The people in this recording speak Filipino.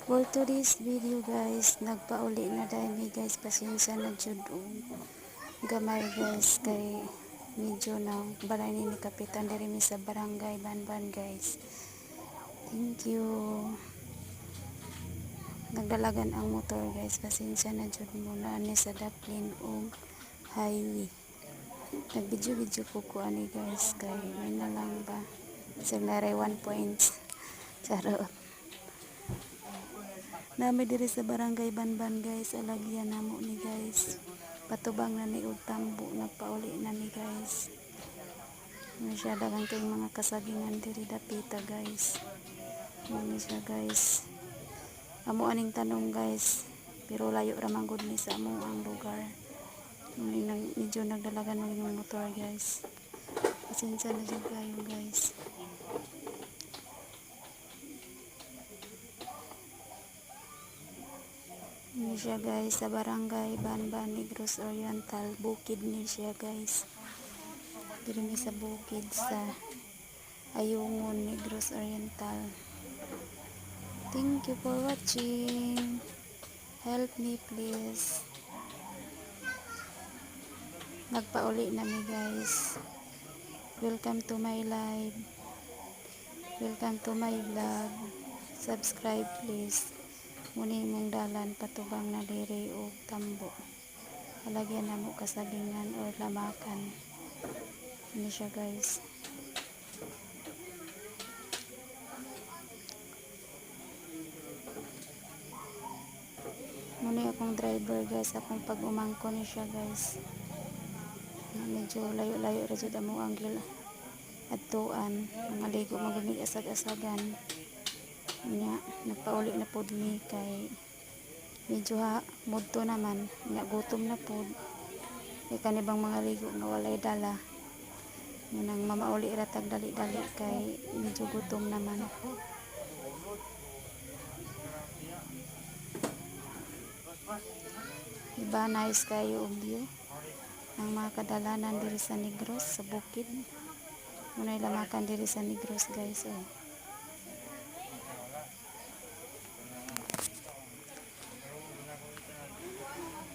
For today's video guys, nagpauli na dahil mi guys, pasensya na jud gamay guys kay medyo na balay ni kapitan diri mi sa barangay Banban guys. Thank you. Nagdalagan ang motor guys, pasensya na jud muna ni sa Daplin o highway. Nagvideo-video ko ani guys kay may na lang ba signare 1 points. Charot. Nami diri sa barangay Banban guys, alagyan namo ni guys. Patubang na ni og tambo, nagpauli na ni guys. Siya dagang kay mga kasagingan diri dapita guys. Ano siya guys. Amo aning tanong guys, pero layo ra man gud ni sa amo ang lugar. Medyo nagdalagan mo yung motor guys. Pasensya na jud kayo guys. Ini siya guys sa barangay Banban, Negros Oriental, bukid ni siya guys. Diri mi sa bukid sa Ayungon, Negros Oriental. Thank you for watching. Help me please. Nagpauli na mi guys. Welcome to my live. Welcome to my vlog. Subscribe please. Muni mong dalan patubang na diri o tambo. Halagyan na mo kasagingan o lamakan. Ini siya guys. Muni akong driver guys, akong pag-umangko ni siya guys. Medyo layo-layo ra jud amo ang adtuan. Mga ligo magunig asag-asagan. Nya nagpauli na pod mi kay medyo mudto naman, nya gutom na pod kay kanibang mga ligo nga walay dala nang mamauli ra tag dali-dali kay medyo gutom naman. Diba nice kayo og view ng mga kadalanan diri sa Negros sa bukid. Munay lamakan diri sa Negros guys.